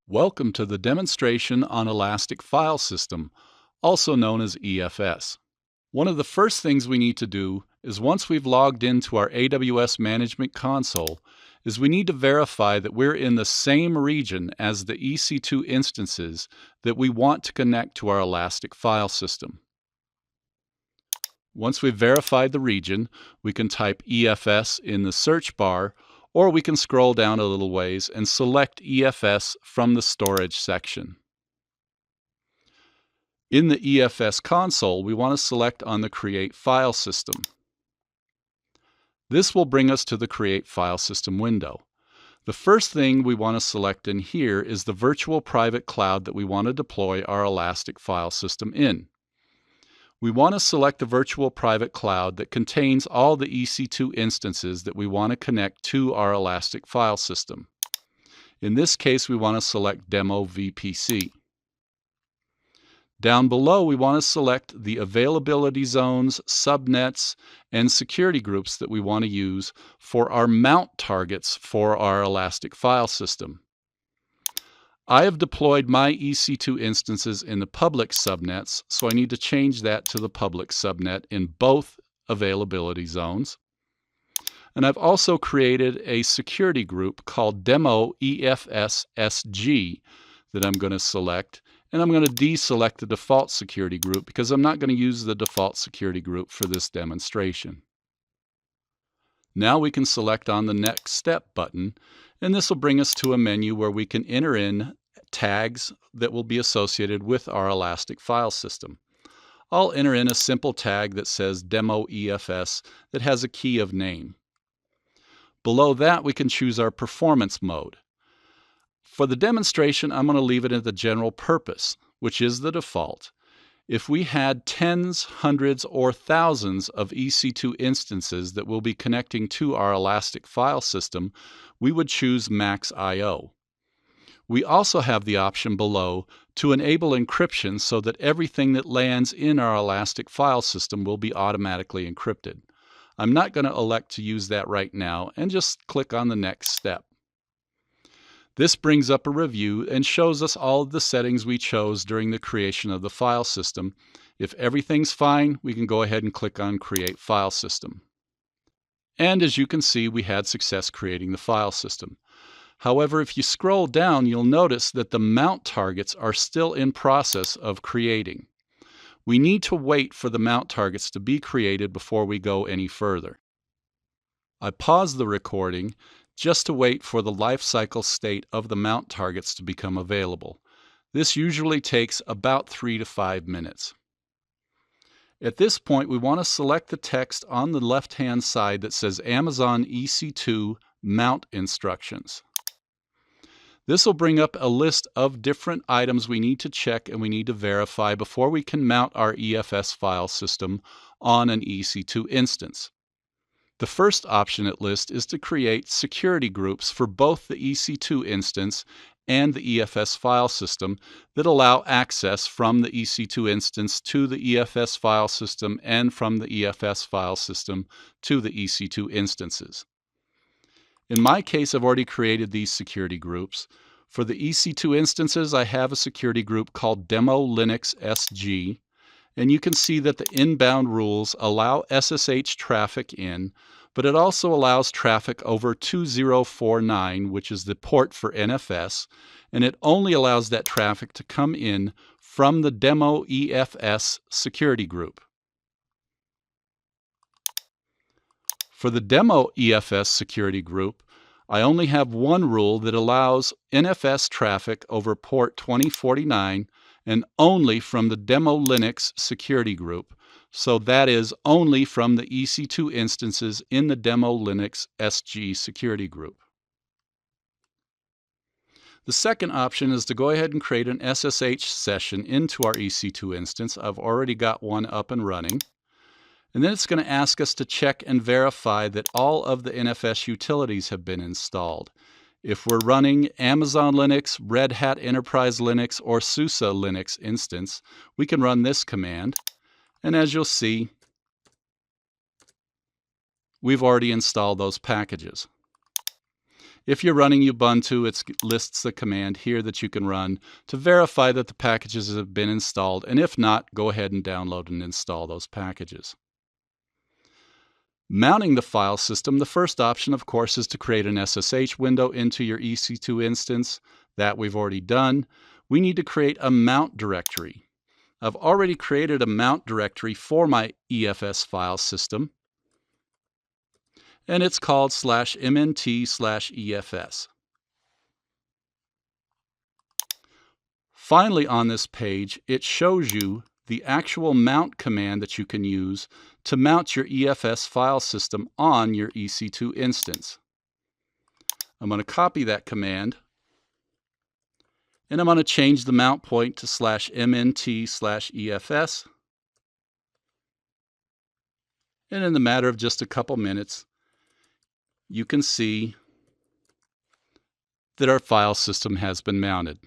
Welcome to the demonstration on Elastic File System, also known as EFS. One of the first things we need to do is once we've logged into our AWS Management Console, is we need to verify that we're in the same region as the EC2 instances that we want to connect to our Elastic File System. Once we've verified the region, we can type EFS in the search bar, or we can scroll down a little ways and select EFS from the storage section. In the EFS console, we want to select on the Create File System. This will bring us to the Create File System window. The first thing we want to select in here is the virtual private cloud that we want to deploy our Elastic File System in. We want to select the virtual private cloud that contains all the EC2 instances that we want to connect to our Elastic File System. In this case, we want to select Demo VPC. Down below, we want to select the availability zones, subnets, and security groups that we want to use for our mount targets for our Elastic File System. I have deployed my EC2 instances in the public subnets, so I need to change that to the public subnet in both availability zones. And I've also created a security group called Demo EFSSG that I'm going to select, and I'm going to deselect the default security group because I'm not going to use the default security group for this demonstration. Now we can select on the Next Step button, and this will bring us to a menu where we can enter in tags that will be associated with our Elastic File System. I'll enter in a simple tag that says Demo EFS that has a key of name. Below that, we can choose our performance mode. For the demonstration, I'm going to leave it at the general purpose, which is the default. If we had tens, hundreds, or thousands of EC2 instances that we'll be connecting to our Elastic File System, we would choose Max I/O. We also have the option below to enable encryption so that everything that lands in our Elastic File System will be automatically encrypted. I'm not going to elect to use that right now and just click on the next step. This brings up a review and shows us all of the settings we chose during the creation of the file system. If everything's fine, we can go ahead and click on Create File System. And as you can see, we had success creating the file system. However, if you scroll down, you'll notice that the mount targets are still in process of creating. We need to wait for the mount targets to be created before we go any further. I paused the recording just to wait for the life cycle state of the mount targets to become available. This usually takes about 3 to 5 minutes. At this point, we want to select the text on the left-hand side that says Amazon EC2 Mount Instructions. This will bring up a list of different items we need to check and we need to verify before we can mount our EFS file system on an EC2 instance. The first option it lists is to create security groups for both the EC2 instance and the EFS file system that allow access from the EC2 instance to the EFS file system and from the EFS file system to the EC2 instances. In my case, I've already created these security groups. For the EC2 instances, I have a security group called Demo Linux SG. And you can see that the inbound rules allow SSH traffic in, but it also allows traffic over 2049, which is the port for NFS, and it only allows that traffic to come in from the Demo EFS security group. For the Demo EFS security group, I only have one rule that allows NFS traffic over port 2049 and only from the Demo Linux security group. So that is only from the EC2 instances in the Demo Linux SG security group. The second option is to go ahead and create an SSH session into our EC2 instance. I've already got one up and running. And then it's going to ask us to check and verify that all of the NFS utilities have been installed. If we're running Amazon Linux, Red Hat Enterprise Linux, or SUSE Linux instance, we can run this command. And as you'll see, we've already installed those packages. If you're running Ubuntu, it lists the command here that you can run to verify that the packages have been installed, and if not, go ahead and download and install those packages. Mounting the file system, the first option, of course, is to create an SSH window into your EC2 instance. That we've already done. We need to create a mount directory. I've already created a mount directory for my EFS file system, and it's called /mnt/EFS. Finally, on this page, it shows you the actual mount command that you can use to mount your EFS file system on your EC2 instance. I'm going to copy that command, and I'm going to change the mount point to /mnt/EFS. And in the matter of just a couple minutes, you can see that our file system has been mounted.